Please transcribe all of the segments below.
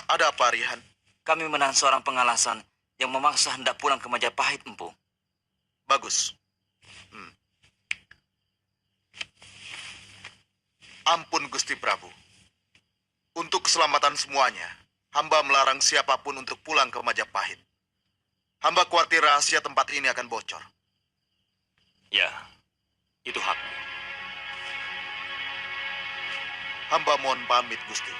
Ada apa, Rihan? Kami menahan seorang pengalasan yang memaksa hendak pulang ke Majapahit, Empu. Bagus. Ampun, Gusti Prabu. Untuk keselamatan semuanya, hamba melarang siapapun untuk pulang ke Majapahit. Hamba khawatir rahasia tempat ini akan bocor. Ya, itu hakmu. Hamba mohon pamit, Gusti.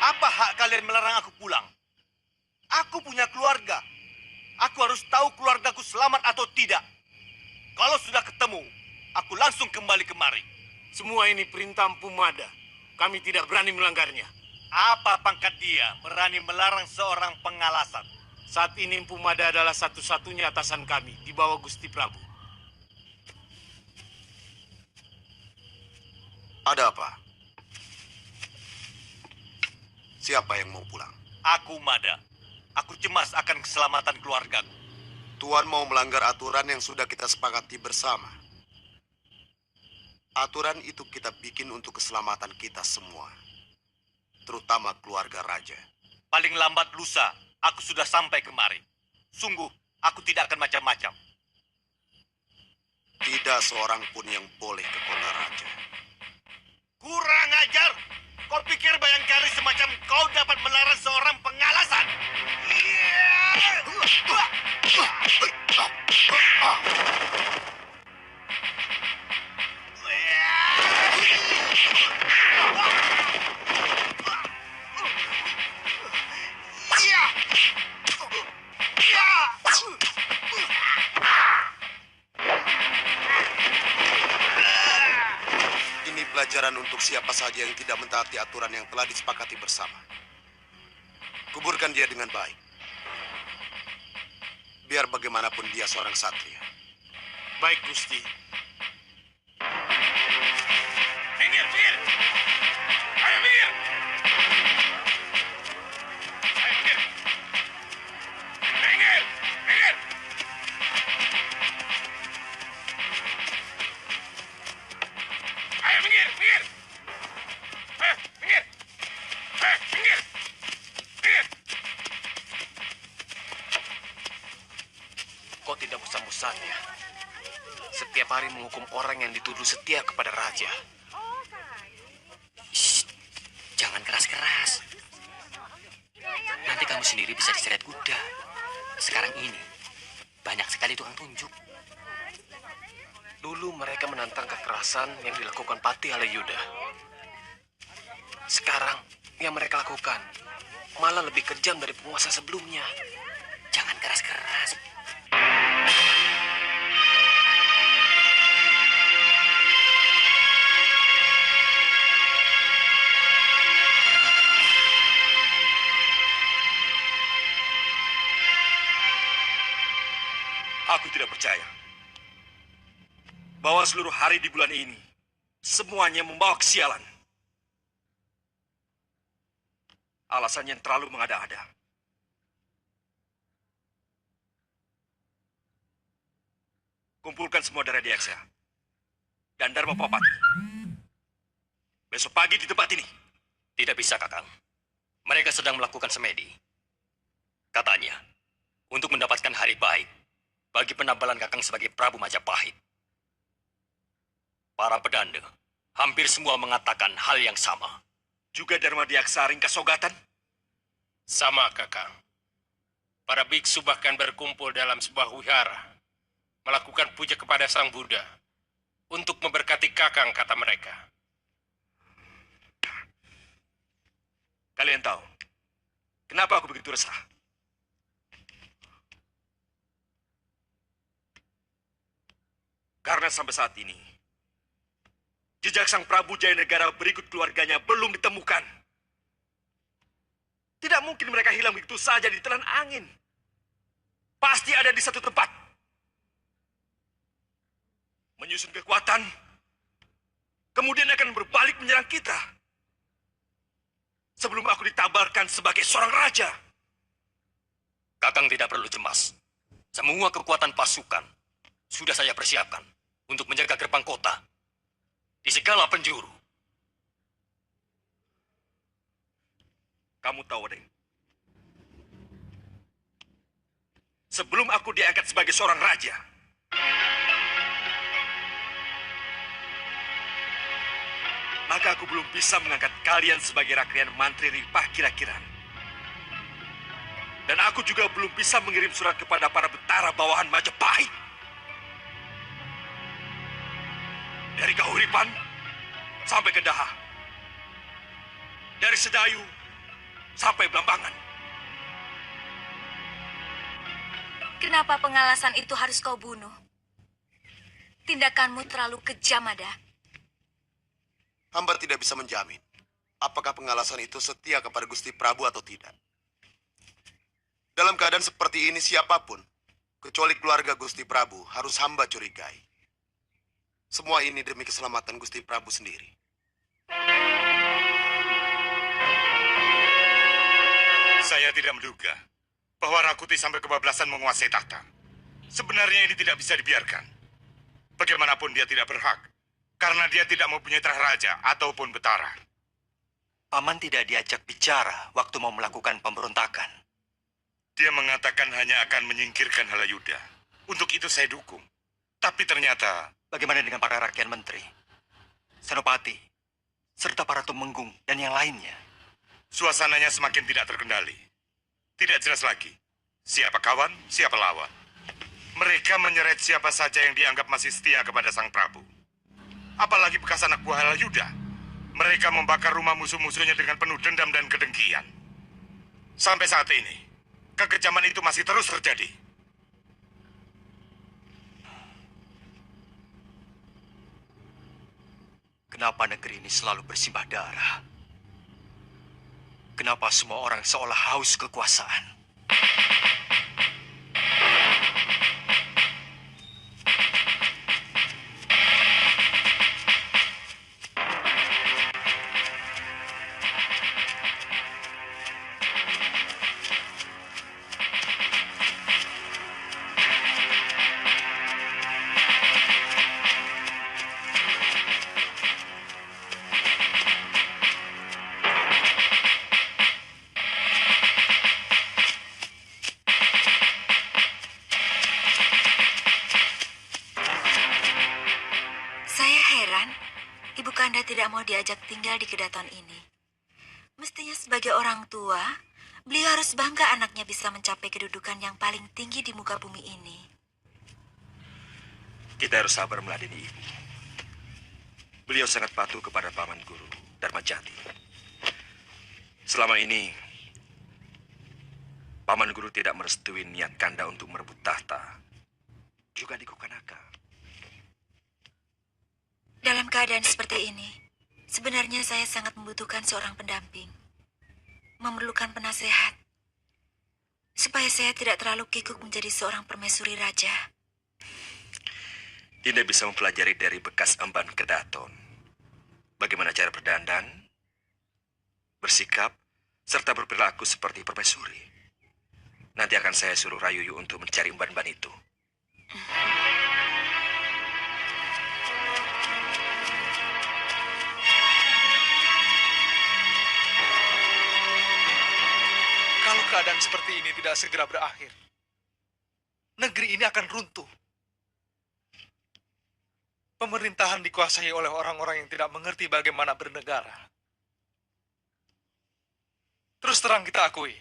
Apa hak kalian melarang aku pulang? Aku punya keluarga. Aku harus tahu keluargaku selamat atau tidak. Kalau sudah ketemu, aku langsung kembali kemari. Semua ini perintah Empu Mada. Kami tidak berani melanggarnya. Apa pangkat dia berani melarang seorang pengalasan? Saat ini Empu Mada adalah satu-satunya atasan kami di bawah Gusti Prabu. Ada apa? Siapa yang mau pulang? Aku Mada. Aku cemas akan keselamatan keluargaku. Tuan mau melanggar aturan yang sudah kita sepakati bersama. Aturan itu kita bikin untuk keselamatan kita semua. Terutama keluarga raja. Paling lambat lusa, aku sudah sampai kemari. Sungguh, aku tidak akan macam-macam. Tidak seorang pun yang boleh ke kota raja. Kurang ajar! Kau pikir Bayangkari semacam kau dapat melarang seorang pengalasan? Ini pelajaran untuk siapa saja yang tidak mentaati aturan yang telah disepakati bersama. Kuburkan dia dengan baik. Biar bagaimanapun dia seorang satria. Baik, Gusti. Minggir, minggir! Ayo minggir! Ayo minggir! Minggir! Minggir! Ayo minggir! Minggir! Ayo minggir! Ayo minggir! Minggir! Kau tidak bosan-bosannya. Setiap hari menghukum orang yang dituduh setia kepada raja. Shh, jangan keras-keras. Nanti kamu sendiri bisa diseret kuda. Sekarang ini, banyak sekali tukang tunjuk. Dulu mereka menantang kekerasan yang dilakukan Patih Halayuda. Sekarang, yang mereka lakukan malah lebih kejam dari penguasa sebelumnya. Jangan keras-keras. Aku tidak percaya bahwa seluruh hari di bulan ini semuanya membawa kesialan. Alasannya terlalu mengada-ada. Kumpulkan semua darah Diaksa dan Dharma Papati. Besok pagi di tempat ini. Tidak bisa, Kakang. Mereka sedang melakukan semedi. Katanya, untuk mendapatkan hari baik bagi penabalan Kakang sebagai Prabu Majapahit. Para pedanda hampir semua mengatakan hal yang sama. Juga Dharma Diaksa ringkas sogatan? Sama, Kakang. Para biksu bahkan berkumpul dalam sebuah wihara, melakukan puja kepada Sang Buddha untuk memberkati Kakang, kata mereka. Kalian tahu, kenapa aku begitu resah? Karena sampai saat ini, jejak Sang Prabu Jayanegara berikut keluarganya belum ditemukan. Tidak mungkin mereka hilang begitu saja di telan angin. Pasti ada di satu tempat. Menyusun kekuatan, kemudian akan berbalik menyerang kita. sebelum aku ditabarkan sebagai seorang raja. Kakang tidak perlu cemas. Semua kekuatan pasukan sudah saya persiapkan untuk menjaga gerbang kota di segala penjuru. Kamu tahu, Deng, sebelum aku diangkat sebagai seorang raja, maka aku belum bisa mengangkat kalian sebagai rakyat mantri Ripah Kira-Kiran. Dan aku juga belum bisa mengirim surat kepada para betara bawahan Majapahit. Dari Kahuripan sampai ke Daha. Dari Sedayu sampai Belambangan. Kenapa pengalasan itu harus kau bunuh? Tindakanmu terlalu kejam, Mada. Hamba tidak bisa menjamin apakah pengalasan itu setia kepada Gusti Prabu atau tidak. Dalam keadaan seperti ini siapapun, kecuali keluarga Gusti Prabu, harus hamba curigai. Semua ini demi keselamatan Gusti Prabu sendiri. Saya tidak menduga bahwa Rakuti sampai kebablasan menguasai takhta. Sebenarnya ini tidak bisa dibiarkan. Bagaimanapun dia tidak berhak, karena dia tidak mempunyai terah raja ataupun betara. Paman tidak diajak bicara waktu mau melakukan pemberontakan. Dia mengatakan hanya akan menyingkirkan Halayuda. Untuk itu saya dukung. Tapi ternyata... Bagaimana dengan para rakyat menteri, senopati, serta para tumenggung dan yang lainnya? Suasananya semakin tidak terkendali. Tidak jelas lagi. Siapa kawan, siapa lawan. Mereka menyeret siapa saja yang dianggap masih setia kepada Sang Prabu. Apalagi bekas anak buah Halayuda. Mereka membakar rumah musuh-musuhnya dengan penuh dendam dan kedengkian. Sampai saat ini, kekejaman itu masih terus terjadi. Kenapa negeri ini selalu bersimbah darah? Kenapa semua orang seolah haus kekuasaan? Anda tidak mau diajak tinggal di kedaton ini. Mestinya sebagai orang tua, beliau harus bangga anaknya bisa mencapai kedudukan yang paling tinggi di muka bumi ini. Kita harus sabar meladeni ibu. Beliau sangat patuh kepada paman guru, Darmajati. Selama ini, paman guru tidak merestui niat Kanda untuk merebut tahta. Juga di Kukanaka. Dalam keadaan seperti ini, sebenarnya saya sangat membutuhkan seorang pendamping. Memerlukan penasehat. Supaya saya tidak terlalu kikuk menjadi seorang permaisuri raja. Dinda bisa mempelajari dari bekas emban kedaton. Bagaimana cara berdandan, bersikap, serta berperilaku seperti permaisuri. Nanti akan saya suruh Rayuyu untuk mencari emban-emban itu. Kalau keadaan seperti ini tidak segera berakhir, negeri ini akan runtuh. Pemerintahan dikuasai oleh orang-orang yang tidak mengerti bagaimana bernegara. Terus terang kita akui,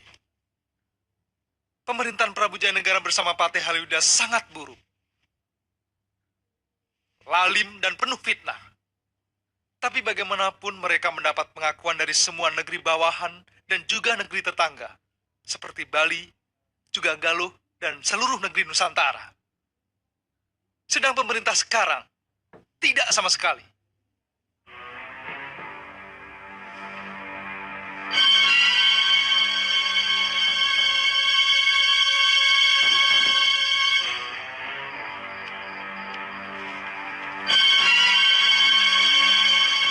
pemerintahan Prabu Jayanegara bersama Patih Halayuda sangat buruk. Lalim dan penuh fitnah. Tapi bagaimanapun mereka mendapat pengakuan dari semua negeri bawahan dan juga negeri tetangga. Seperti Bali, juga Galuh, dan seluruh negeri Nusantara. Sedang pemerintah sekarang tidak sama sekali.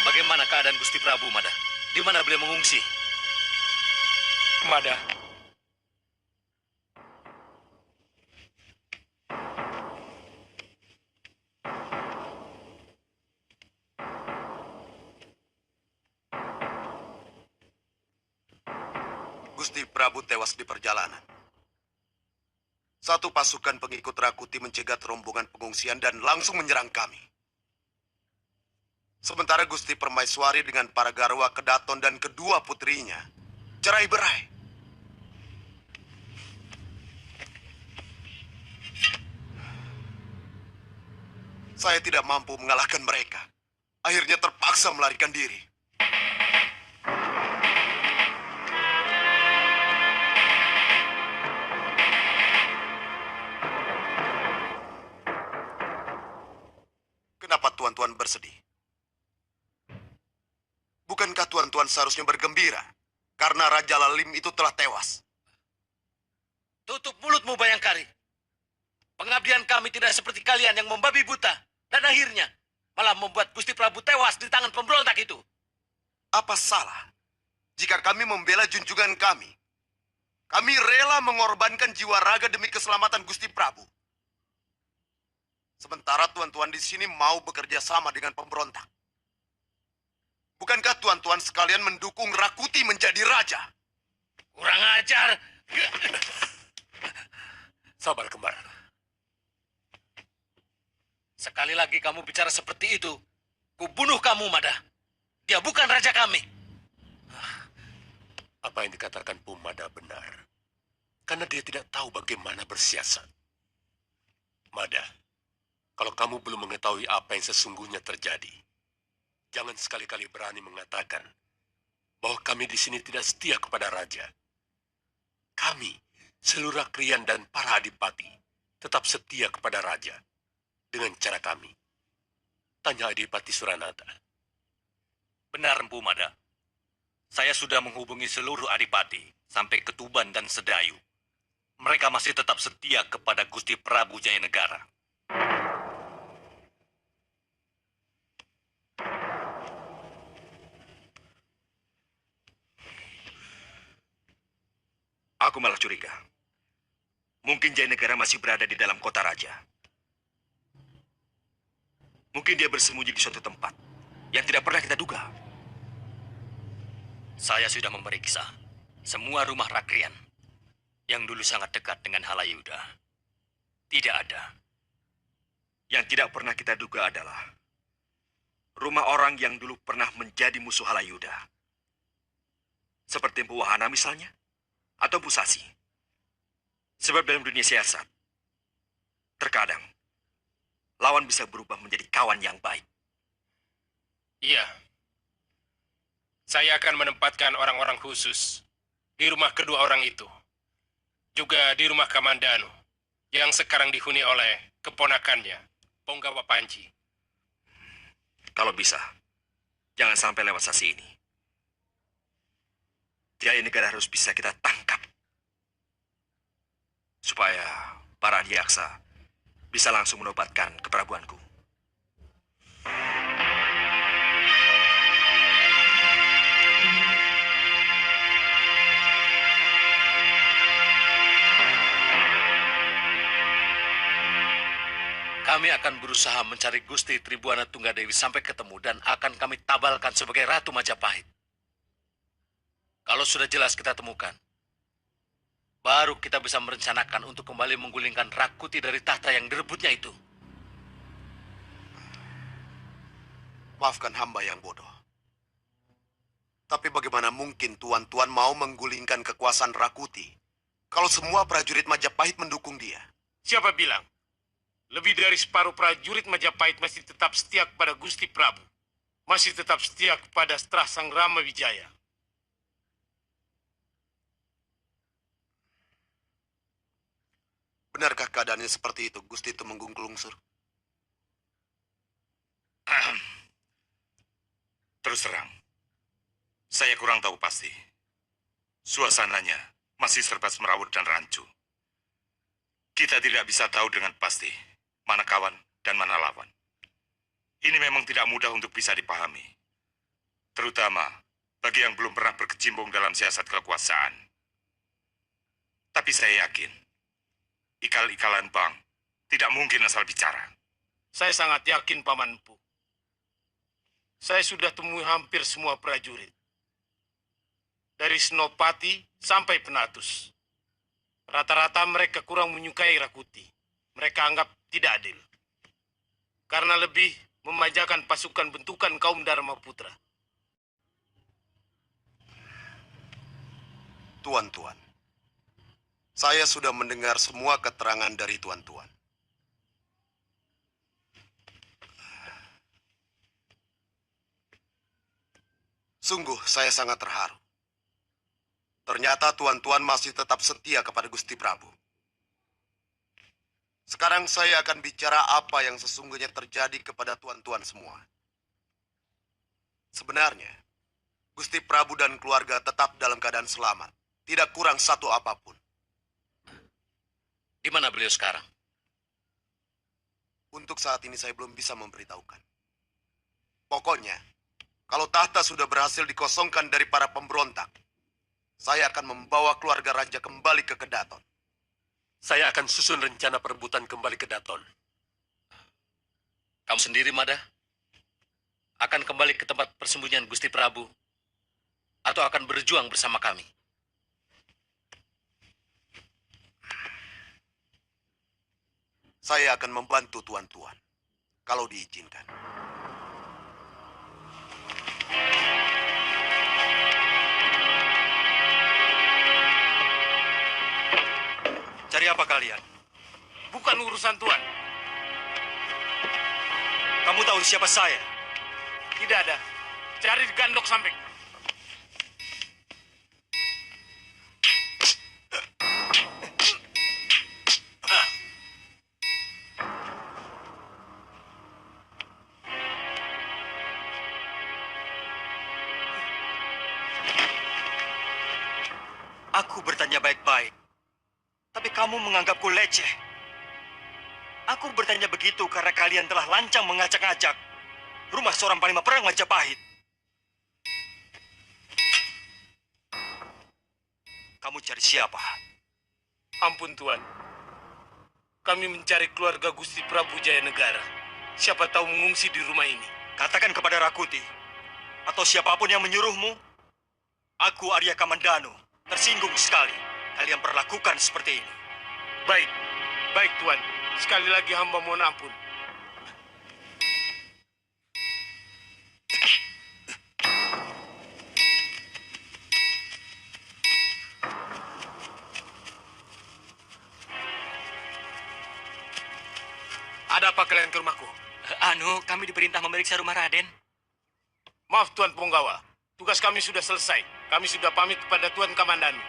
Bagaimana keadaan Gusti Prabu, Mada? Di mana beliau mengungsi? Mada, Gusti Prabu tewas di perjalanan. Satu pasukan pengikut Rakuti mencegat rombongan pengungsian dan langsung menyerang kami. Sementara Gusti Permaiswari dengan para garwa Kedaton dan kedua putrinya cerai-berai. Saya tidak mampu mengalahkan mereka. Akhirnya terpaksa melarikan diri. Kenapa tuan-tuan bersedih? Bukankah tuan-tuan seharusnya bergembira karena Raja Lalim itu telah tewas? Tutup mulutmu, Bayangkari. Pengabdian kami tidak seperti kalian yang membabi buta. Dan akhirnya malah membuat Gusti Prabu tewas di tangan pemberontak itu. Apa salah jika kami membela junjungan kami? Kami rela mengorbankan jiwa raga demi keselamatan Gusti Prabu. Sementara tuan-tuan di sini mau bekerja sama dengan pemberontak. Bukankah tuan-tuan sekalian mendukung Rakuti menjadi raja? Kurang ajar. sabar kembar. Sekali lagi kamu bicara seperti itu, kubunuh kamu, Mada. Dia bukan raja kami. Apa yang dikatakan Pumada benar. Karena dia tidak tahu bagaimana bersiasat. Mada, kalau kamu belum mengetahui apa yang sesungguhnya terjadi, jangan sekali-kali berani mengatakan bahwa kami di sini tidak setia kepada raja. Kami, seluruh Krian dan para adipati, tetap setia kepada raja. Dengan cara kami. Tanya Adipati Suranata. Benar, Empu Mada. Saya sudah menghubungi seluruh adipati, sampai ke Tuban dan Sedayu. Mereka masih tetap setia kepada Gusti Prabu Jayanegara. Aku malah curiga. Mungkin Jayanegara masih berada di dalam kota raja. Mungkin dia bersembunyi di suatu tempat yang tidak pernah kita duga. Saya sudah memeriksa semua rumah Rakrian yang dulu sangat dekat dengan Halayuda. Tidak ada. Yang tidak pernah kita duga adalah rumah orang yang dulu pernah menjadi musuh Halayuda. Seperti Empu Wahana misalnya, atau Bu Sasi. Sebab dalam dunia siasat, terkadang lawan bisa berubah menjadi kawan yang baik. Iya. Saya akan menempatkan orang-orang khusus di rumah kedua orang itu. Juga di rumah Kamandanu yang sekarang dihuni oleh keponakannya, Ponggawa Panji. Kalau bisa, jangan sampai lewat Sasi ini. Jayanegara harus bisa kita tangkap. Supaya para adiaksa bisa langsung menobatkan keperaguanku. Kami akan berusaha mencari Gusti Tribuana Tunggadewi sampai ketemu dan akan kami tabalkan sebagai Ratu Majapahit. Kalau sudah jelas kita temukan, baru kita bisa merencanakan untuk kembali menggulingkan Rakuti dari tahta yang direbutnya itu. Maafkan hamba yang bodoh. Tapi bagaimana mungkin tuan-tuan mau menggulingkan kekuasaan Rakuti kalau semua prajurit Majapahit mendukung dia? Siapa bilang? Lebih dari separuh prajurit Majapahit masih tetap setia kepada Gusti Prabu. Masih tetap setia kepada Setrah Sang Rama Wijaya. Benarkah keadaannya seperti itu, Gusti Tumenggung Kelungsur? Terus terang, saya kurang tahu pasti. Suasananya masih serba semerawut dan rancu. Kita tidak bisa tahu dengan pasti mana kawan dan mana lawan. Ini memang tidak mudah untuk bisa dipahami. Terutama bagi yang belum pernah berkecimpung dalam siasat kekuasaan. Tapi saya yakin, ikal-ikalan bank tidak mungkin asal bicara. Saya sangat yakin, Paman Empu. Saya sudah temui hampir semua prajurit. Dari Senopati sampai Penatus. Rata-rata mereka kurang menyukai Rakuti. Mereka anggap tidak adil. Karena lebih memanjakan pasukan bentukan kaum Dharma Putra. Tuan-tuan, saya sudah mendengar semua keterangan dari tuan-tuan. Sungguh, saya sangat terharu. Ternyata tuan-tuan masih tetap setia kepada Gusti Prabu. Sekarang saya akan bicara apa yang sesungguhnya terjadi kepada tuan-tuan semua. Sebenarnya, Gusti Prabu dan keluarga tetap dalam keadaan selamat. Tidak kurang satu apapun. Di mana beliau sekarang? Untuk saat ini saya belum bisa memberitahukan. Pokoknya, kalau tahta sudah berhasil dikosongkan dari para pemberontak, saya akan membawa keluarga raja kembali ke Kedaton. Saya akan susun rencana perebutan kembali ke Daton. Kamu sendiri, Mada? Akan kembali ke tempat persembunyian Gusti Prabu? Atau akan berjuang bersama kami? Saya akan membantu tuan-tuan, kalau diizinkan. Cari apa kalian? Bukan urusan Tuan. Kamu tahu siapa saya? Tidak ada. Cari di Gandok Samping. Aku bertanya baik-baik. Tapi kamu menganggapku leceh. Aku bertanya begitu karena kalian telah lancang mengacak-acak rumah seorang panglima perang Majapahit. Kamu cari siapa? Ampun Tuan. Kami mencari keluarga Gusti Prabu Jayanegara. Siapa tahu mengungsi di rumah ini. Katakan kepada Rakuti atau siapapun yang menyuruhmu. Aku Arya Kamandanu tersinggung sekali kalian perlakukan seperti ini. Baik, baik Tuan. Sekali lagi hamba mohon ampun. Ada apa kalian ke rumahku? Kami diperintah memeriksa rumah Raden. Maaf Tuan Punggawa, tugas kami sudah selesai. Kami sudah pamit kepada Tuan Kamandanu.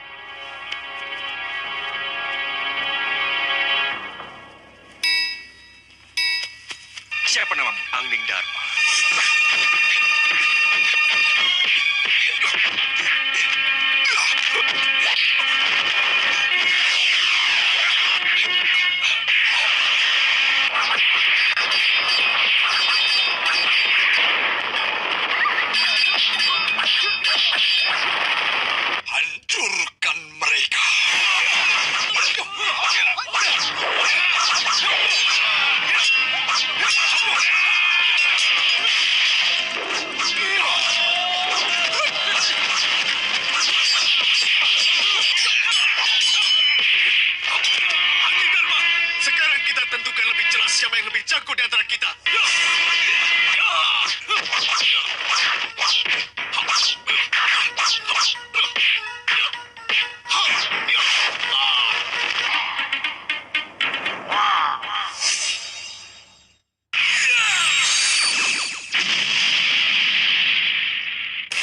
Siapa namamu? Angling Dharma. Hancurkan mereka. Sekarang kita tentukan lebih jelas siapa yang lebih jago di antara kita.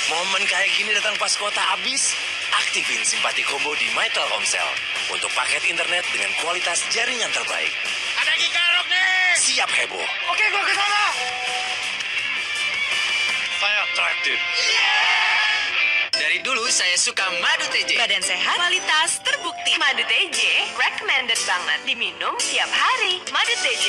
Momen kayak gini datang pas kuota habis. Aktifin simpati combo di My Telkomsel untuk paket internet dengan kualitas jaringan terbaik. Ada Gigarok nih! Siap heboh. Oke, gua ke sana. Saya attracted. Dari dulu saya suka madu TJ. Badan sehat, kualitas terbukti. Madu TJ, recommended banget. Diminum tiap hari. Madu TJ,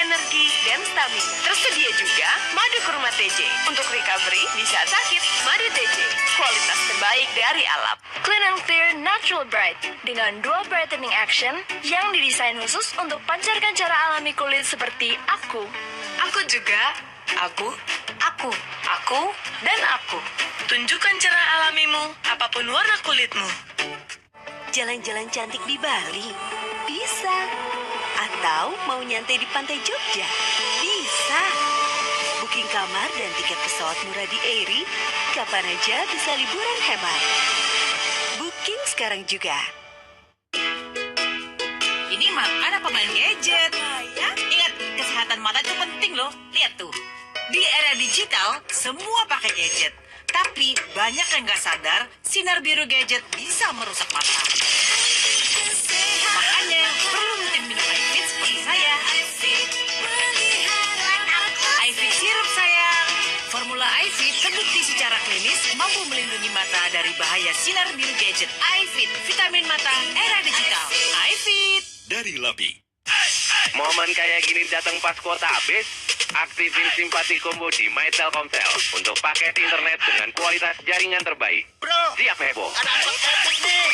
energi dan stamina. Tersedia juga madu kurma TJ. Untuk recovery di saat sakit. Madu TJ, kualitas terbaik. terbaik dari alam. Clean and Clear Natural Bright dengan dual brightening action yang didesain khusus untuk pancarkan cara alami kulit seperti aku. Aku juga. Aku, dan aku. Tunjukkan cara alamimu, apapun warna kulitmu. Jalan-jalan cantik di Bali? Bisa. Atau mau nyantai di pantai Jogja? Bisa. Booking kamar dan tiket pesawat murah di Airi, kapan aja bisa liburan hemat. Booking sekarang juga. Ini makan apa main gadget? Ingat, kesehatan mata itu penting loh. Lihat tuh. Di era digital, semua pakai gadget. Tapi banyak yang nggak sadar, sinar biru gadget bisa merusak mata. Makanya perlu rutin minum iFit seperti saya. iFit sirup sayang. Formula iFit terbukti secara klinis mampu melindungi mata dari bahaya sinar biru gadget. iFit, vitamin mata era digital. iFit. Dari Labi. Momen kayak gini datang pas kuota habis. Aktifin simpati combo di My Telkomsel untuk paket internet dengan kualitas jaringan terbaik. Bro, siap heboh. Ada apa epic nih?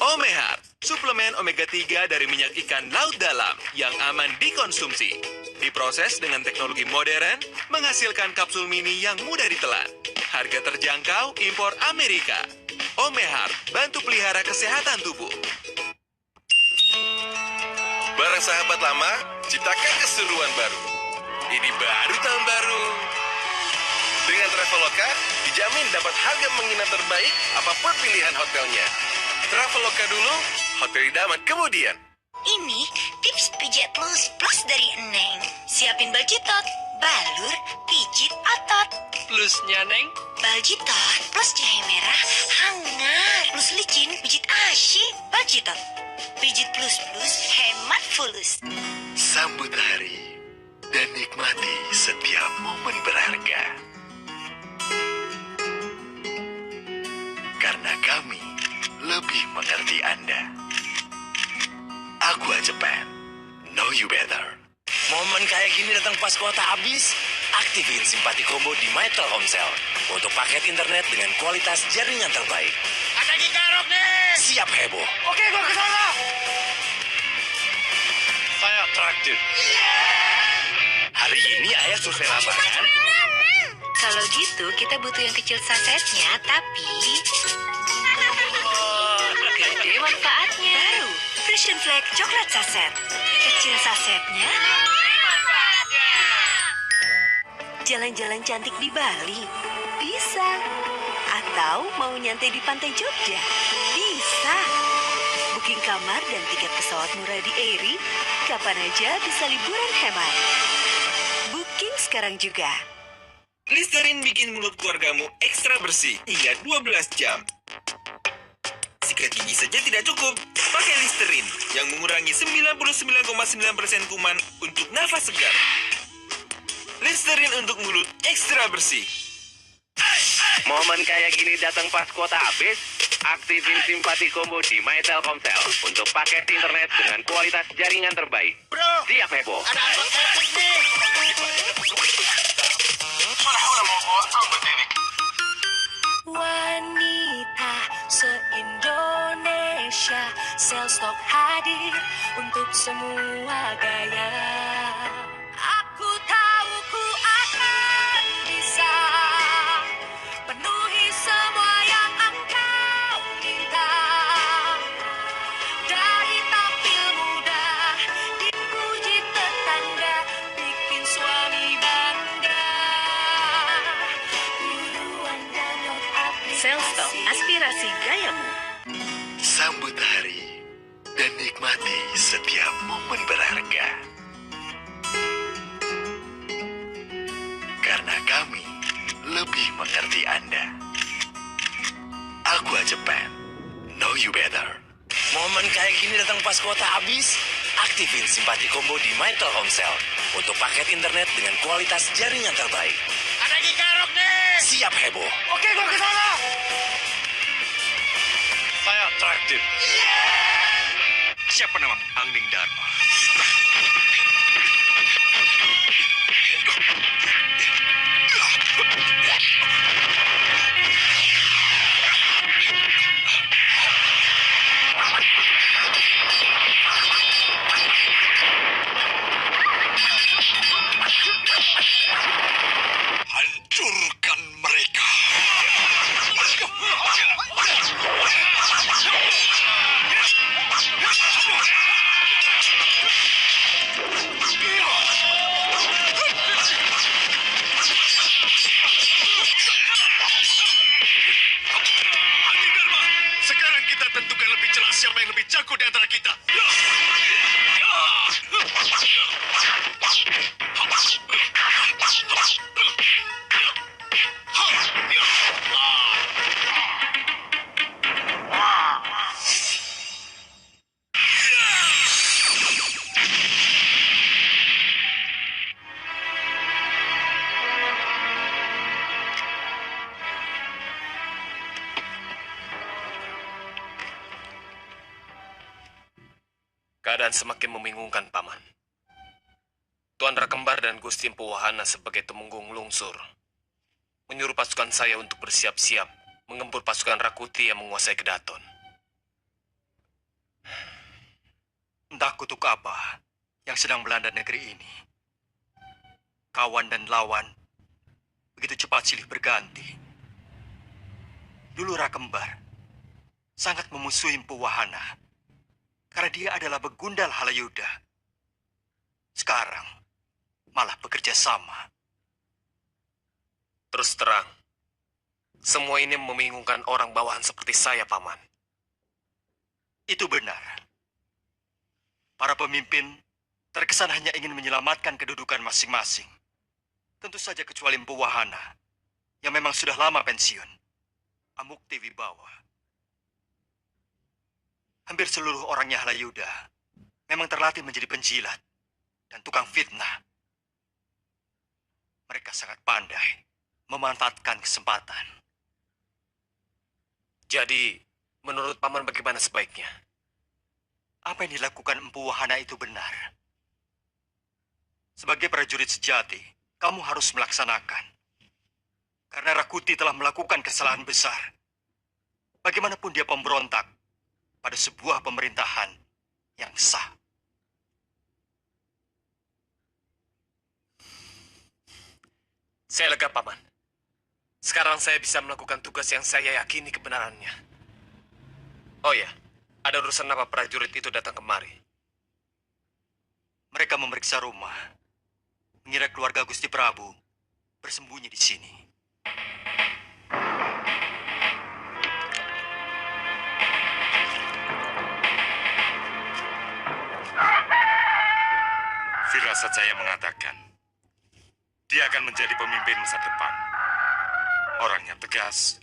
Omehar, suplemen omega 3 dari minyak ikan laut dalam yang aman dikonsumsi. Diproses dengan teknologi modern, menghasilkan kapsul mini yang mudah ditelan. Harga terjangkau, impor Amerika. Omehar, bantu pelihara kesehatan tubuh. Barang sahabat lama, ciptakan keseruan baru. Ini baru tahun baru. Dengan Traveloka, dijamin dapat harga menginap terbaik apapun pilihan hotelnya. Traveloka dulu, hotel idaman kemudian. Ini tips pijat plus dari Neng. Siapin baljitot, balur, pijit otot. Plusnya, Neng? Baljitot plus jahe merah, hangat. Plus licin, pijit asyik. Baljitot, pijit plus hemat fulus. Sambut hari dan nikmati setiap momen berharga. Karena kami lebih mengerti Anda. Aqua Japan, know you better. Momen kayak gini datang pas kuota habis. Aktifin simpati combo di My Telkomsel untuk paket internet dengan kualitas jaringan terbaik. Ada gigarok nih. Siap heboh. Oke, gua kesana. Saya traktir. Hari ini ayah survei lapangan. Kalau gitu, kita butuh yang kecil sasetnya, tapi gede manfaatnya. Baru, Frisian Flag coklat saset. Kecil sasetnya. Jalan-jalan cantik di Bali? Bisa. Atau mau nyantai di pantai Jogja? Bisa. Booking kamar dan tiket pesawat murah di Airi, kapan aja bisa liburan hemat. Booking sekarang juga. Listerin bikin mulut keluargamu ekstra bersih hingga 12 jam. Sikat gigi saja tidak cukup. Pakai Listerin yang mengurangi 99,9% kuman untuk nafas segar. Listerin untuk mulut ekstra bersih. Momen kayak gini datang pas kuota habis. Aktifin simpati combo di My Telkomsel untuk paket internet dengan kualitas jaringan terbaik. Bro, siap heboh. Ada apa epic nih? Wanita se-Indonesia, Selstok hadir untuk semua gaya. Aku tahu ku akan bisa penuhi semua yang engkau minta. Dari tampil muda, dipuji tetangga, bikin suami bangga. Buruan download aplikasi Selstok, aspirasi gayamu. Sambut hari dan nikmati setiap momen berharga. Karena kami lebih mengerti Anda. Aqua Japan, know you better. Momen kayak gini datang pas kuota habis. Aktifin simpati combo di My Telkomsel untuk paket internet dengan kualitas jaringan terbaik. Ada gigarok nih. Siap heboh. Oke, gua kesana. Saya traktir. Siapa namamu? Angling Dharma. takut di antara kita. Keadaan semakin membingungkan, Paman. Tuan Rakembar dan Gusti Empu Wahana sebagai temenggung lungsur menyuruh pasukan saya untuk bersiap-siap menggempur pasukan Rakuti yang menguasai Kedaton. Entah kutuk apa yang sedang melanda negeri ini. Kawan dan lawan begitu cepat silih berganti. Dulu Rakembar sangat memusuhi Empu Wahana karena dia adalah begundal Halayuda. Sekarang malah bekerja sama. Terus terang, semua ini membingungkan orang bawahan seperti saya, Paman. Itu benar. Para pemimpin terkesan hanya ingin menyelamatkan kedudukan masing-masing. Tentu saja kecuali Empu Wahana yang memang sudah lama pensiun. Amukti Wibawa. Hampir seluruh orangnya Halayuda memang terlatih menjadi penjilat dan tukang fitnah. Mereka sangat pandai memanfaatkan kesempatan. Jadi, menurut Paman bagaimana sebaiknya? Apa yang dilakukan Empu Wahana itu benar. Sebagai prajurit sejati, kamu harus melaksanakan. Karena Rakuti telah melakukan kesalahan besar. Bagaimanapun dia pemberontak pada sebuah pemerintahan yang sah. Saya lega, Paman. Sekarang saya bisa melakukan tugas yang saya yakini kebenarannya. Oh ya, ada urusan apa prajurit itu datang kemari? Mereka memeriksa rumah. Mengira keluarga Gusti Prabu bersembunyi di sini. Firasat saya mengatakan, dia akan menjadi pemimpin masa depan. Orangnya tegas,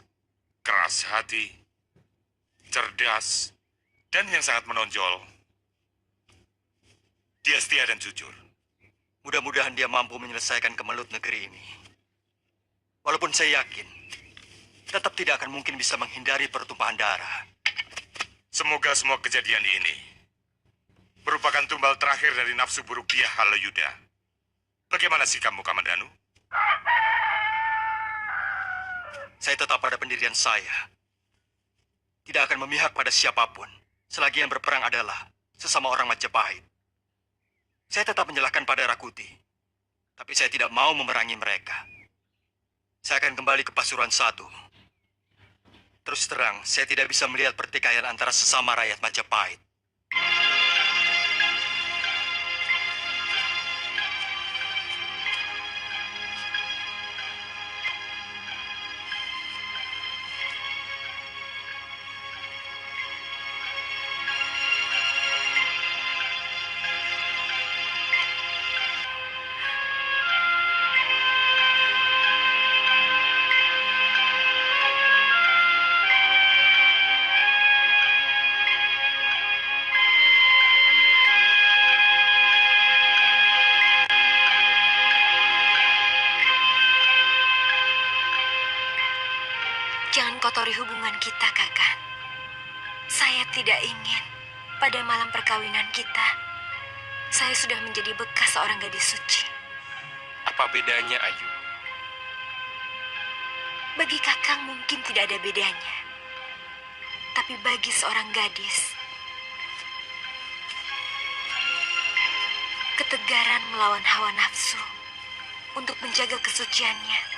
keras hati, cerdas, dan yang sangat menonjol, dia setia dan jujur. Mudah-mudahan dia mampu menyelesaikan kemelut negeri ini. Walaupun saya yakin, tetap tidak akan mungkin bisa menghindari pertumpahan darah. Semoga semua kejadian ini merupakan tumbal terakhir dari nafsu buruk dia Halayuda. Bagaimana sikapmu, Kamandanu? Saya tetap pada pendirian saya. Tidak akan memihak pada siapapun, selagi yang berperang adalah sesama orang Majapahit. Saya tetap menyalahkan pada Rakuti, tapi saya tidak mau memerangi mereka. Saya akan kembali ke Pasuruan I. Terus terang, saya tidak bisa melihat pertikaian antara sesama rakyat Majapahit. Jangan kotori hubungan kita, Kakak. Saya tidak ingin pada malam perkawinan kita, saya sudah menjadi bekas seorang gadis suci. Apa bedanya, Ayu? Bagi Kakang mungkin tidak ada bedanya. Tapi bagi seorang gadis, ketegaran melawan hawa nafsu untuk menjaga kesuciannya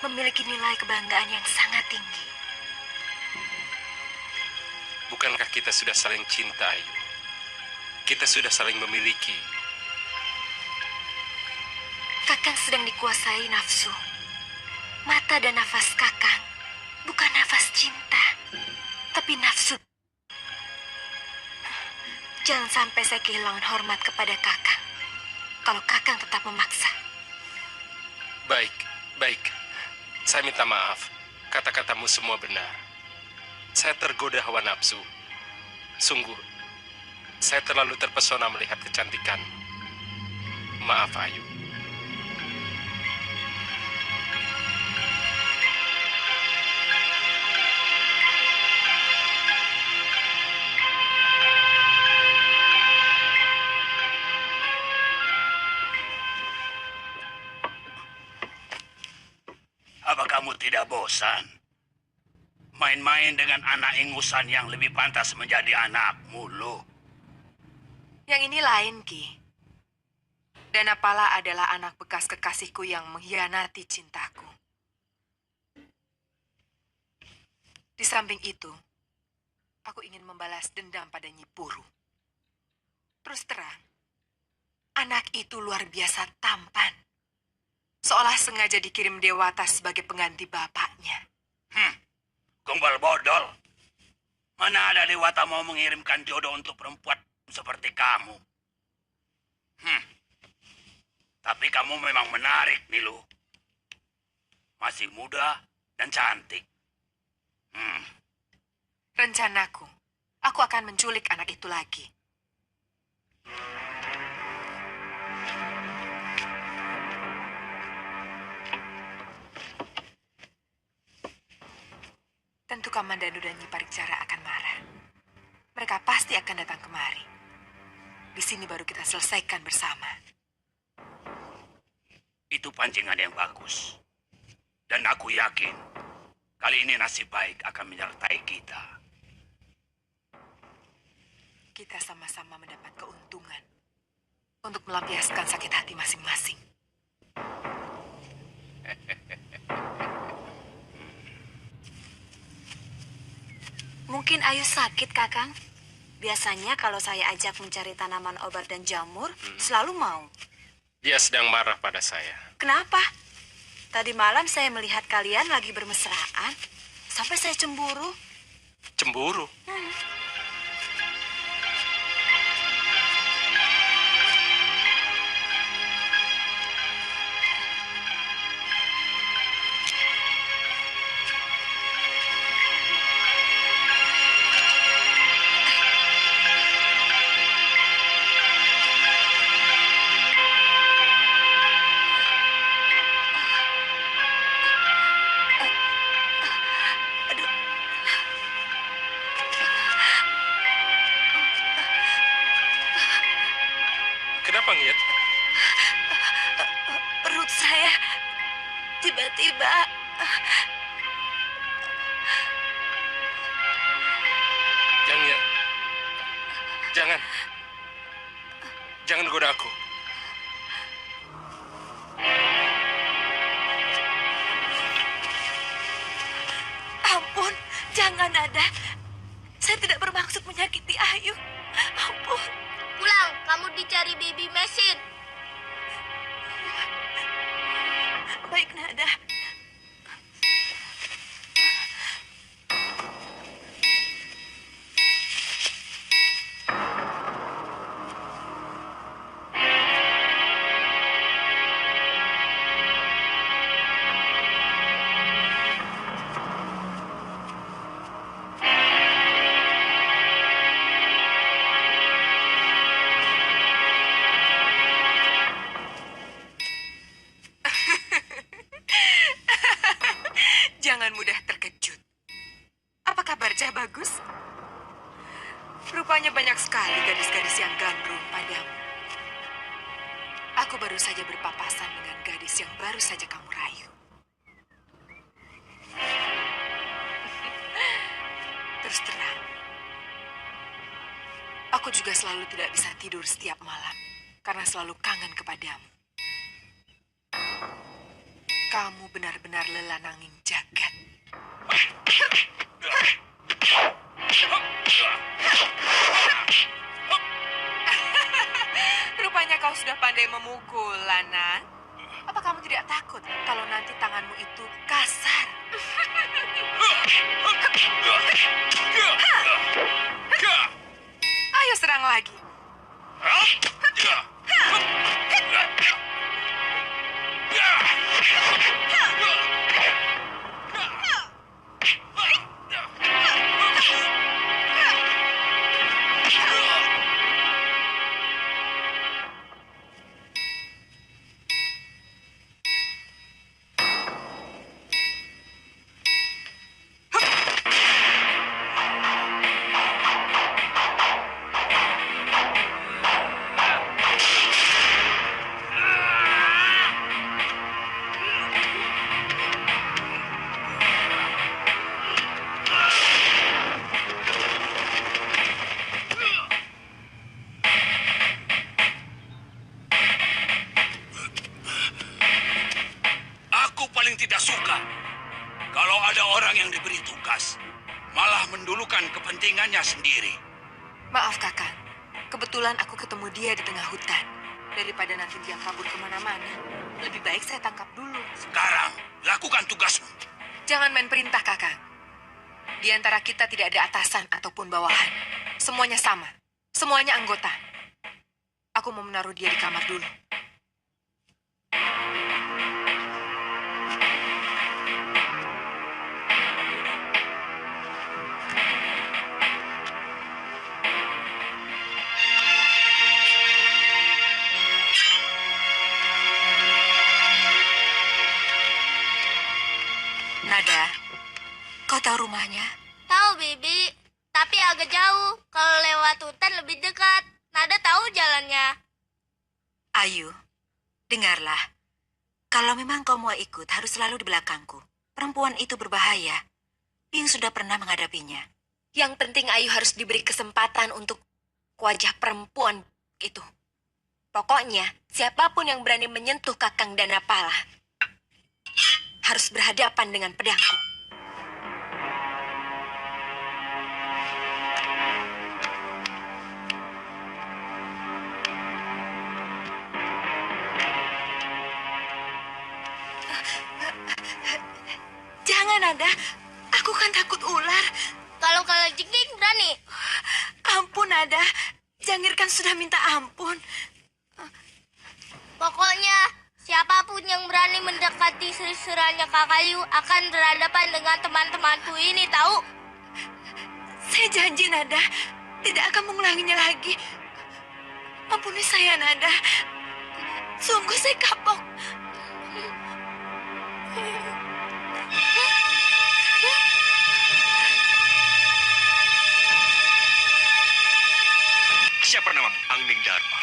memiliki nilai kebanggaan yang sangat tinggi. Bukankah kita sudah saling cinta, Ayu? Kita sudah saling memiliki. Kakang sedang dikuasai nafsu. Mata dan nafas Kakang bukan nafas cinta, tapi nafsu. Jangan sampai saya kehilangan hormat kepada Kakang. Kalau Kakang tetap memaksa. Baik, baik. Saya minta maaf. Kata-katamu semua benar. Saya tergoda hawa nafsu. Sungguh, saya terlalu terpesona melihat kecantikan. Maaf, Ayu. Apa kamu tidak bosan? Main-main dengan anak ingusan yang lebih pantas menjadi anakmu, loh. Yang ini lain, Ki. Danapala adalah anak bekas kekasihku yang mengkhianati cintaku. Di samping itu, aku ingin membalas dendam pada Nyi Puru. Terus terang, anak itu luar biasa tampan. Seolah sengaja dikirim Dewata sebagai pengganti bapaknya. Gombal bodol. Mana ada Dewata mau mengirimkan jodoh untuk perempuan seperti kamu? Tapi kamu memang menarik, Nilu. Masih muda dan cantik. Rencanaku, aku akan menculik anak itu lagi. Tentu Kamandanu dan Nyi Parikcara akan marah. Mereka pasti akan datang kemari. Di sini baru kita selesaikan bersama. Itu pancingan yang bagus. Dan aku yakin, kali ini nasib baik akan menyertai kita. Kita sama-sama mendapat keuntungan untuk melampiaskan sakit hati masing-masing. Mungkin Ayu sakit, Kakang. Biasanya kalau saya ajak mencari tanaman obat dan jamur, selalu mau. Dia sedang marah pada saya. Kenapa? Tadi malam saya melihat kalian lagi bermesraan. Sampai saya cemburu. Cemburu? Kenapa, Ngit? Perut saya tiba-tiba... Jangan, Ngit. Jangan. Jangan goda aku. Ampun, jangan Nada. Saya tidak bermaksud menyakiti Ayu. Ampun. Pulang, kamu dicari baby mesin. Baik, Nada. Jangan mudah terkejut. Apa kabar, Cah Bagus? Rupanya banyak sekali gadis-gadis yang gandrung padamu. Aku baru saja berpapasan dengan gadis yang baru saja kamu rayu. Terus terang, aku juga selalu tidak bisa tidur setiap malam karena selalu kangen kepadamu. Kamu benar-benar lelananging jagat. Rupanya kau sudah pandai memukul, Lanan. Apa kamu tidak takut kalau nanti tanganmu itu kasar? Ayo Ayo serang lagi. Aku paling tidak suka kalau ada orang yang diberi tugas malah mendulukan kepentingannya sendiri. Maaf kakak, kebetulan aku ketemu dia di tengah hutan. Daripada nanti dia kabur kemana-mana, lebih baik saya tangkap dulu. Sekarang, lakukan tugasmu. Jangan main perintah kakak. Di antara kita tidak ada atasan ataupun bawahan. Semuanya sama, semuanya anggota. Aku mau menaruh dia di kamar dulu. Nada, kau tahu rumahnya? Tahu, Bibi. Tapi agak jauh. Kalau lewat hutan lebih dekat. Nada tahu jalannya. Ayu, dengarlah. Kalau memang kau mau ikut, harus selalu di belakangku. Perempuan itu berbahaya. Bing sudah pernah menghadapinya. Yang penting Ayu harus diberi kesempatan untuk wajah perempuan itu. Pokoknya, siapapun yang berani menyentuh Kakang Danapala harus berhadapan dengan pedangku. Jangan, Nada. Aku kan takut ular. Kalau jengking berani. Ampun, Nada. Jangir kan sudah minta ampun. Pokoknya, siapapun yang berani mendekati seranya Kakayu akan berhadapan dengan teman-temanku ini, tahu? Saya janji, Nada. Tidak akan mengulanginya lagi. Ampuni saya, Nada. Sungguh saya kapok. Siapa namamu? Angling Dharma.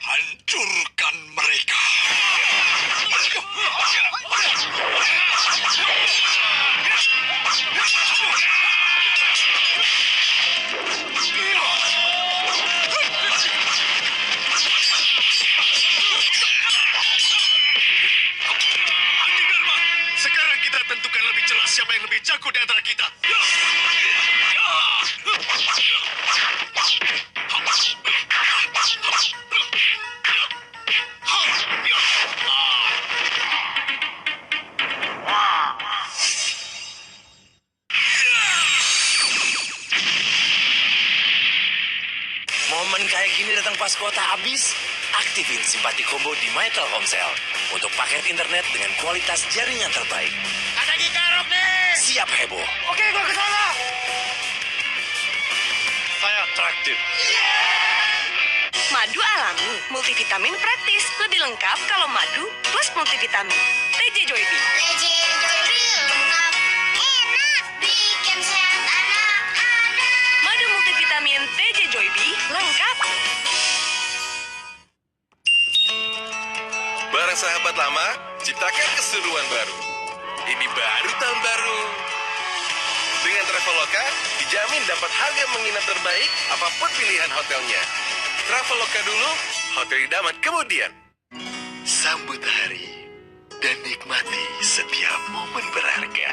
Hancurkan mereka. Sekarang kita tentukan lebih jelas siapa yang lebih jago di antara kita. Momen kayak gini datang pas kuota habis. Aktifin simpati combo di My Telkomsel untuk paket internet dengan kualitas jaringan terbaik. Ada gitarok nih. Siap heboh. Oke, gua ke sana. Saya traktir. Madu alami, multivitamin praktis. Lebih lengkap kalau madu plus multivitamin. TJ Joybi. TJ Joybi lengkap, enak, bikin sehat anak-anak. Madu multivitamin TJ Joybi lengkap. Barang sahabat lama, ciptakan keseruan baru. Ini baru tahun baru. Dengan Traveloka, dijamin dapat harga menginap terbaik apapun pilihan hotelnya. Traveloka dulu, hotel idaman kemudian. Sambut hari dan nikmati setiap momen berharga.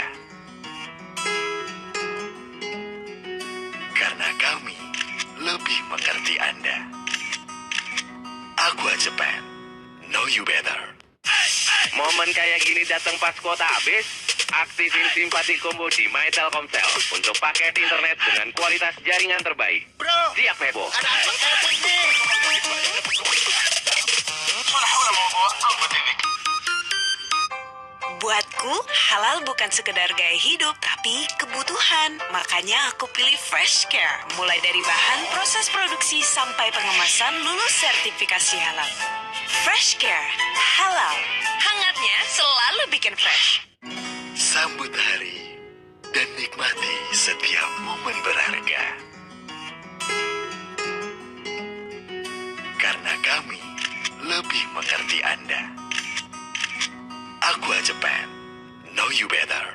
Karena kami lebih mengerti Anda. Aqua Japan, know you better. Momen kayak gini datang pas kuota habis? Aktifin simpati combo di My Telkomsel untuk paket internet dengan kualitas jaringan terbaik. Siap heboh. Buatku, halal bukan sekedar gaya hidup, tapi kebutuhan. Makanya aku pilih Fresh Care. Mulai dari bahan, proses produksi, sampai pengemasan lulus sertifikasi halal. Fresh Care, halal. Hangatnya selalu bikin fresh. Sambut hari dan nikmati setiap momen berharga. Karena kami lebih mengerti Anda. Aqua Japan, know you better.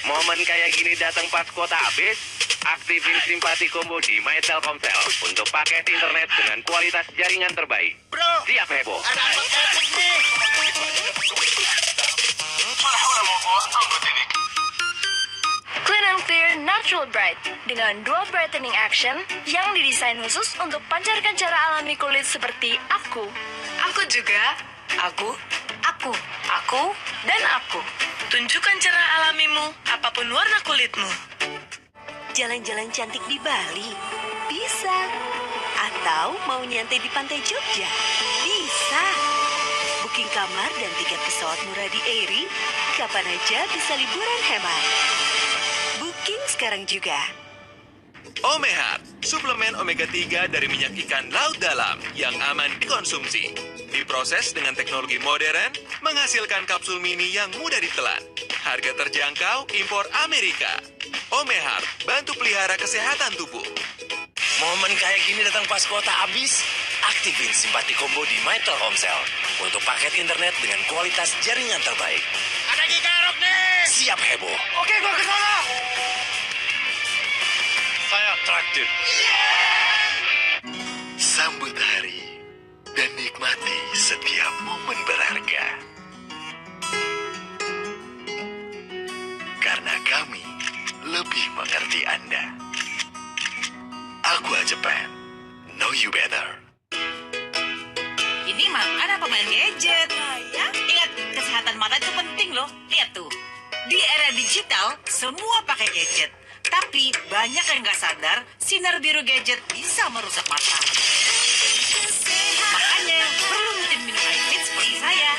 Momen kayak gini datang pas kuota habis? Aktifin simpati combo di My Telkomsel untuk paket internet dengan kualitas jaringan terbaik. Siap heboh. Clean and Clear Natural Bright dengan dual brightening action yang didesain khusus untuk pancarkan cara alami kulit seperti aku. Aku juga. Aku, dan aku. Tunjukkan cara alamimu, apapun warna kulitmu. Jalan-jalan cantik di Bali? Bisa. Atau mau nyantai di pantai Jogja? Bisa. Booking kamar dan tiket pesawat murah di Airi, kapan aja bisa liburan hemat. Booking sekarang juga. Omehat, suplemen omega 3 dari minyak ikan laut dalam yang aman dikonsumsi. Diproses dengan teknologi modern, menghasilkan kapsul mini yang mudah ditelan. Harga terjangkau, impor Amerika. Omehat, bantu pelihara kesehatan tubuh. Momen kayak gini datang pas kuota habis? Aktifin simpati combo di My Telkomsel untuk paket internet dengan kualitas jaringan terbaik. Ada gigarok nih! Siap heboh. Oke, gua ke sana. Saya traktir. Sambut hari dan nikmati setiap momen berharga. Karena kami lebih mengerti Anda. Aqua Japan, know you better. Ini makan apa main gadget? Ingat, kesehatan mata itu penting loh. Lihat tuh, di era digital, semua pakai gadget. Tapi banyak yang nggak sadar, sinar biru gadget bisa merusak mata. Makanya perlu rutin minum iFit seperti saya.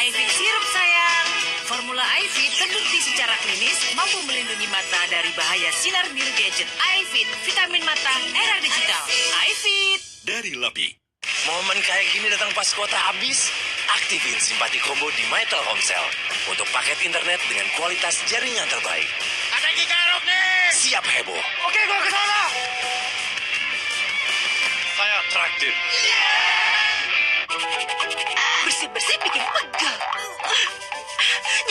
iFit sirup sayang. Formula iFit terbukti secara klinis mampu melindungi mata dari bahaya sinar biru gadget. iFit, vitamin mata era digital. iFit dari LAPI. Momen kayak gini datang pas kuota habis? Aktifin simpati combo di My Telkomsel untuk paket internet dengan kualitas jaringan terbaik. Ada gigarok nih! Siap heboh. Oke, gua ke sana. Saya traktir. Bersih-bersih bikin pegel.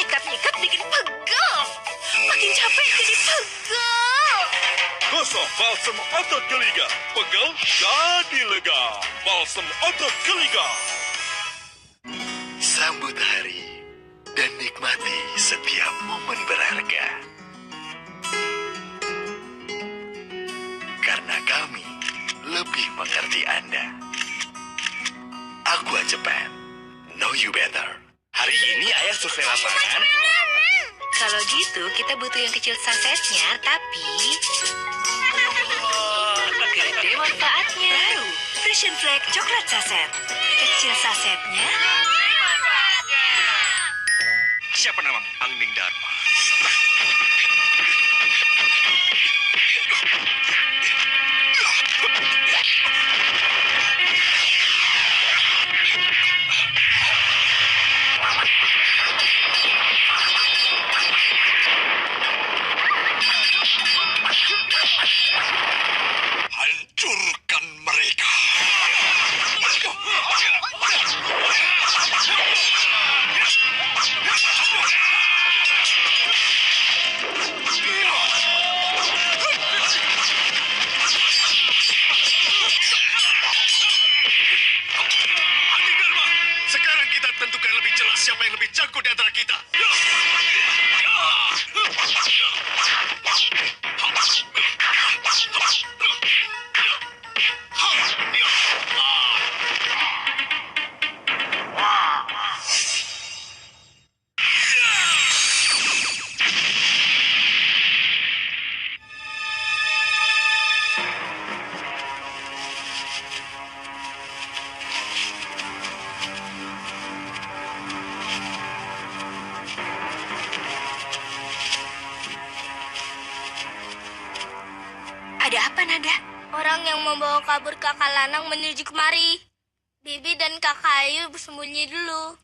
Nyikat-nyikat bikin pegel. Makin capek jadi pegel. Gosok balsam otot geliga. Pegel jadi lega. Balsam otot geliga. Sambut hari dan nikmati setiap momen berharga. Karena kami lebih mengerti Anda. Aqua Japan, know you better. Hari ini ayah survei lapangan. Kalau gitu, kita butuh yang kecil sasetnya, tapi gede manfaatnya. Baru, Frisian Flag coklat saset. Kecil sasetnya. Siapa namamu? Angning Dharma. Hancurkan mereka. Sekarang kita tentukan lebih jelas siapa yang lebih jago di antara kita. Nada? Orang yang membawa kabur kakak Lanang menuju kemari. Bibi dan kakak Ayu bersembunyi dulu.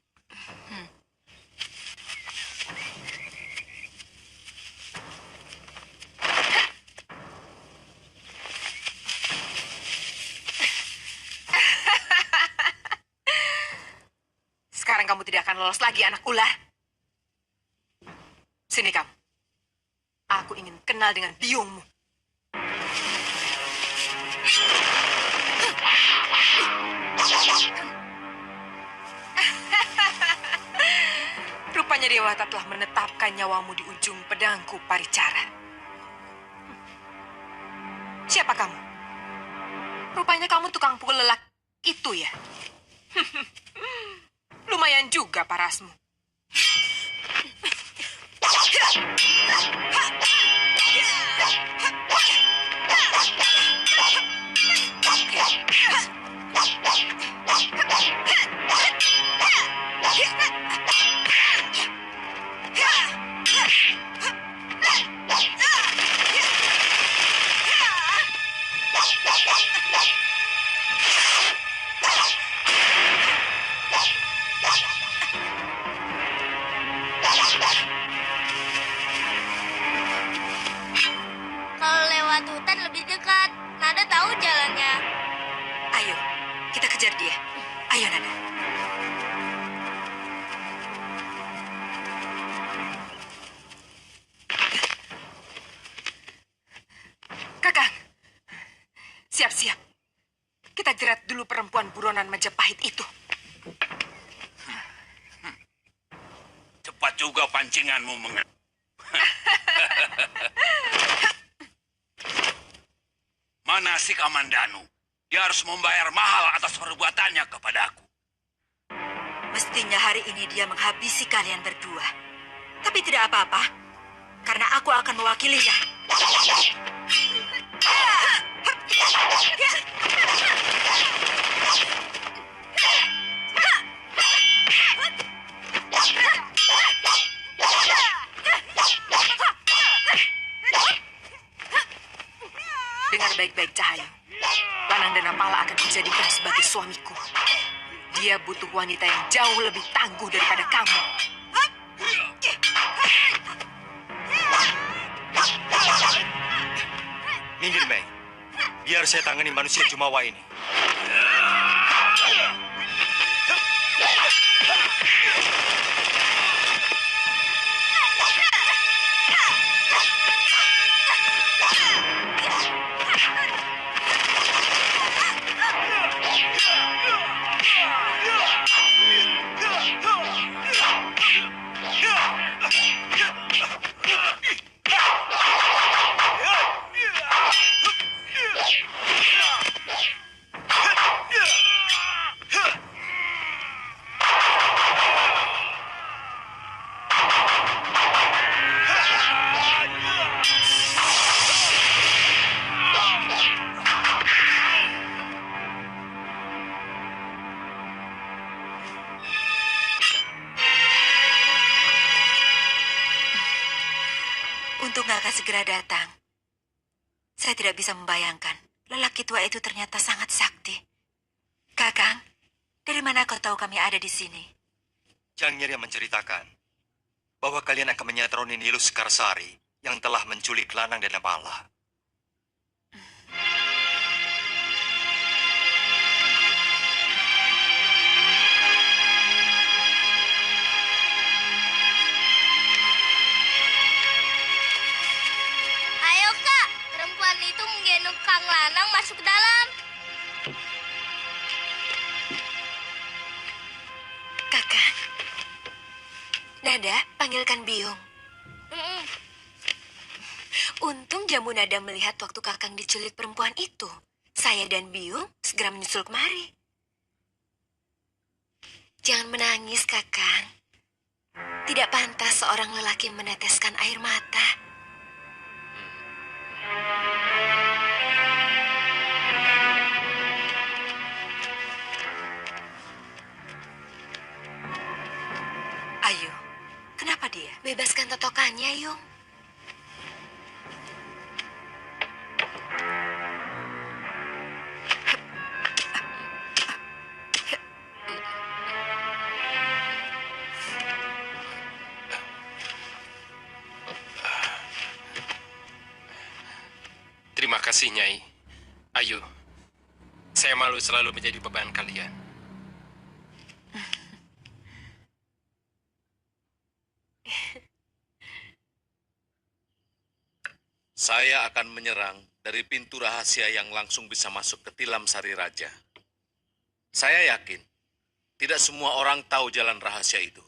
Sekarang kamu tidak akan lolos lagi, anak ular. Sini kamu. Aku ingin kenal dengan biungmu. Rupanya Dewata telah menetapkan nyawamu di ujung pedangku, Paricara. Siapa kamu? Rupanya kamu tukang pukul lelaki itu ya? Lumayan juga parasmu. Kalau lewat hutan lebih dekat. Nada tahu jalannya. Ayo, kita kejar dia. Ayo, Nada. Kakang, siap-siap. Kita jerat dulu perempuan buronan Majapahit itu. Cepat juga pancinganmu Mana si Kamandanu? Dia harus membayar mahal atas perbuatannya kepadaku. Mestinya hari ini dia menghabisi kalian berdua. Tapi tidak apa-apa, karena aku akan mewakilinya. Dengar baik-baik, Cahayu. Lanang dan Napala akan kujadikan sebagai suamiku. Dia butuh wanita yang jauh lebih tangguh daripada kamu. Minggir, Mei. Biar saya tangani manusia Jumawa ini. Untung Kakak segera datang. Saya tidak bisa membayangkan lelaki tua itu ternyata sangat sakti. Kakang, dari mana kau tahu kami ada di sini? Jang Nyirya menceritakan bahwa kalian akan menyatroni Nilus Karsari yang telah menculik Lanang dan Napala. Ayo kak, perempuan itu menggendong Kang Lanang masuk ke dalam. Kakang, Nada, panggilkan Biung. Untung Jamu Nada melihat waktu Kakang diculik perempuan itu. Saya dan Biung segera menyusul kemari. Jangan menangis, Kakang. Tidak pantas seorang lelaki meneteskan air mata. Ayo, kenapa dia? Bebaskan totokannya, Yung. kasih, Nyai. Ayo, saya malu selalu menjadi beban kalian. Saya akan menyerang dari pintu rahasia yang langsung bisa masuk ke Tilam Sari Raja. Saya yakin tidak semua orang tahu jalan rahasia itu.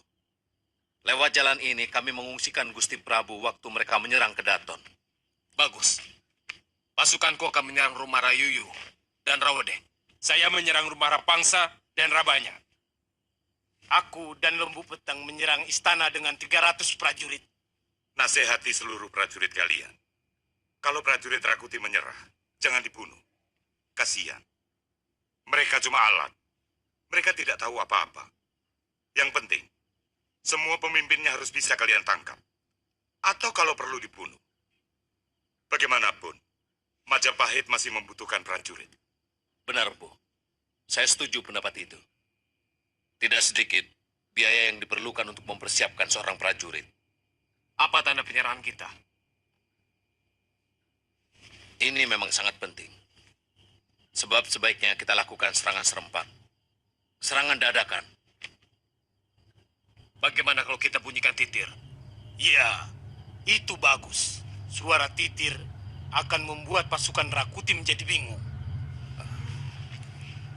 Lewat jalan ini kami mengungsikan Gusti Prabu waktu mereka menyerang ke Daton. Bagus. Pasukanku akan menyerang rumah Rayuyu dan Rawedeng. Saya menyerang rumah Rapangsa dan Rabanya. Aku dan Lembu Petang menyerang istana dengan 300 prajurit. Nasihati seluruh prajurit kalian. Kalau prajurit Rakuti menyerah, jangan dibunuh. Kasihan. Mereka cuma alat. Mereka tidak tahu apa-apa. Yang penting, semua pemimpinnya harus bisa kalian tangkap. Atau kalau perlu dibunuh. Bagaimanapun, Majapahit masih membutuhkan prajurit. Benar, Bu. Saya setuju pendapat itu. Tidak sedikit biaya yang diperlukan untuk mempersiapkan seorang prajurit. Apa tanda penyerahan kita? Ini memang sangat penting. Sebab sebaiknya kita lakukan serangan serempak. Serangan dadakan. Bagaimana kalau kita bunyikan titir? Ya, itu bagus. Suara titir akan membuat pasukan Rakuti menjadi bingung.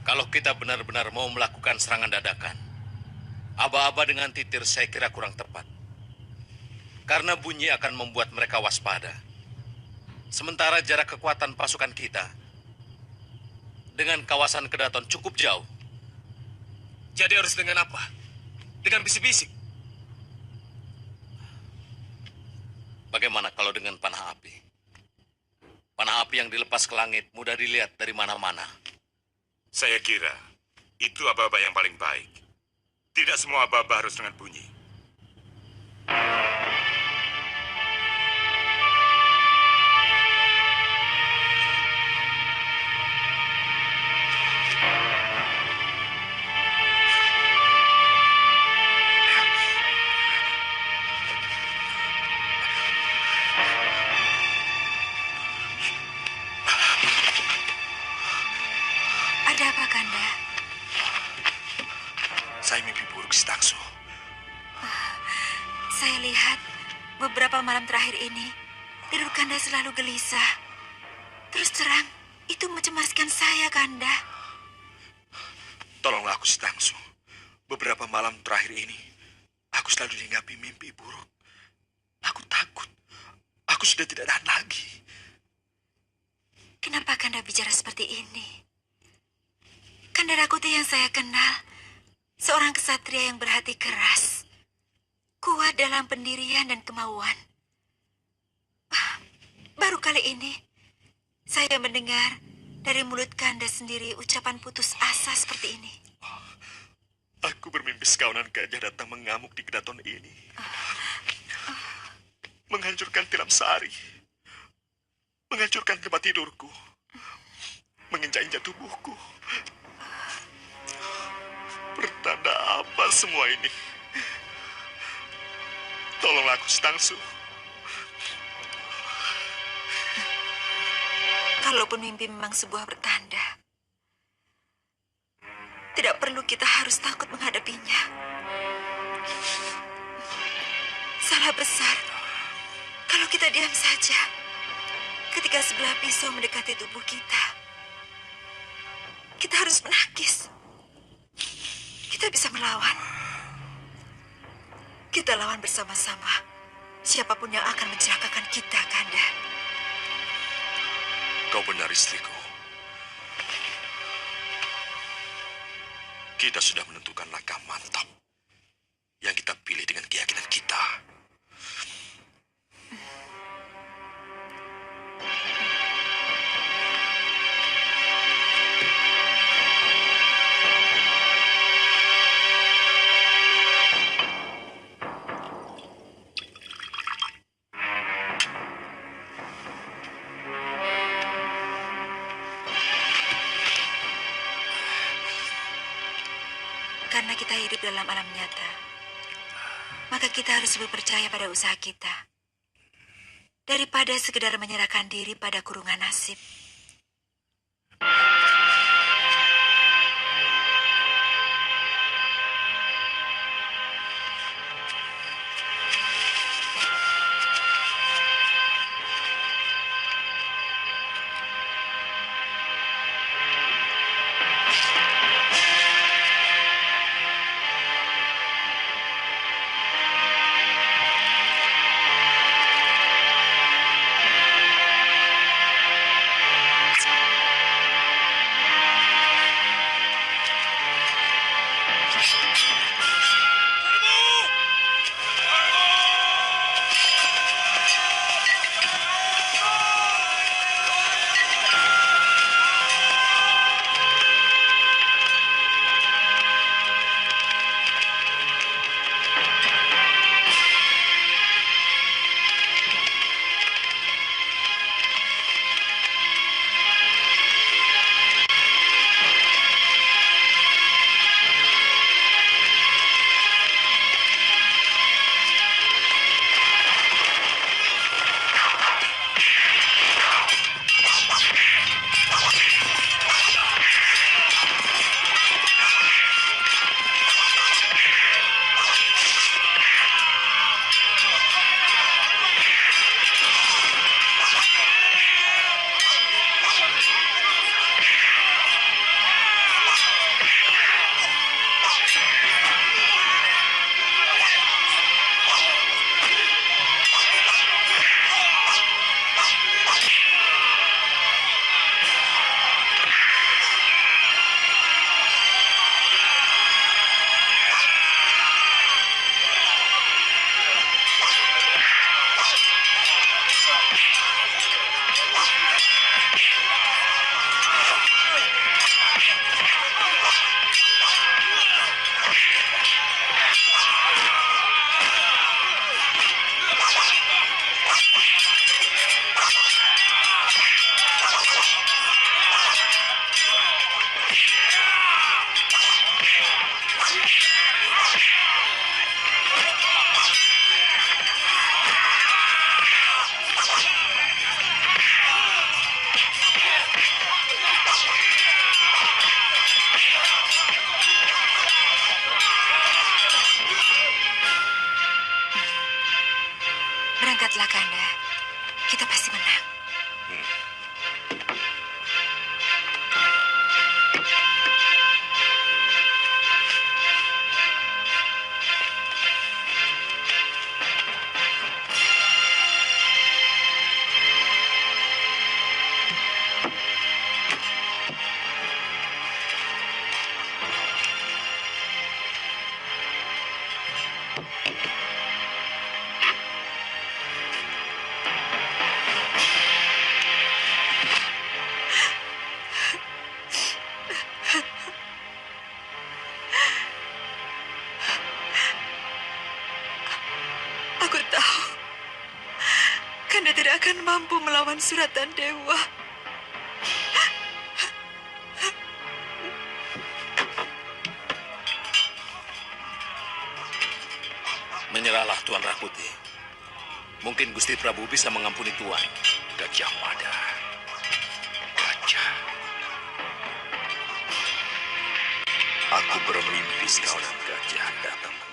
Kalau kita benar-benar mau melakukan serangan dadakan, aba-aba dengan titir saya kira kurang tepat. Karena bunyi akan membuat mereka waspada. Sementara jarak kekuatan pasukan kita dengan kawasan Kedaton cukup jauh. Jadi harus dengan apa? Dengan bisik-bisik? Bagaimana kalau dengan panah api? Panah api yang dilepas ke langit mudah dilihat dari mana-mana. Saya kira itu aba-aba yang paling baik. Tidak semua aba-aba harus dengan bunyi. Ada apa, Kanda? Saya mimpi buruk, Si Tangsu. Saya lihat beberapa malam terakhir ini tidur Kanda selalu gelisah. Terus terang, itu mencemaskan saya, Kanda. Tolonglah aku, Si Tangsu. Beberapa malam terakhir ini, aku selalu dihinggapi mimpi buruk. Aku takut. Aku sudah tidak tahan lagi. Kenapa Kanda bicara seperti ini? Kanda Rakuti yang saya kenal, seorang kesatria yang berhati keras, kuat dalam pendirian dan kemauan. Baru kali ini, saya mendengar dari mulut Kanda sendiri ucapan putus asa seperti ini. Aku bermimpi sekawanan gajah datang mengamuk di Kedaton ini. Menghancurkan Tilam Sari. Menghancurkan tempat tidurku. Menginjak-injak tubuhku. Pertanda apa semua ini? Tolonglah aku, Si Tangsu. Kalaupun mimpi memang sebuah pertanda, tidak perlu kita harus takut menghadapinya. Salah besar kalau kita diam saja ketika sebelah pisau mendekati tubuh kita. Kita harus menangkis. Kita bisa melawan. Kita lawan bersama-sama. Siapapun yang akan mencelakakan kita, Kanda. Kau benar, istriku. Kita sudah menentukan langkah mantap yang kita pilih dengan keyakinan kita. Karena kita hidup dalam alam nyata, maka kita harus lebih percaya pada usaha kita daripada sekedar menyerahkan diri pada kurungan nasib. mampu melawan suratan dewa. Menyerahlah Tuan Rakuti. Mungkin Gusti Prabu bisa mengampuni Tuan. Gajah Mada. Gajah. Aku bermimpi seorang gajah datang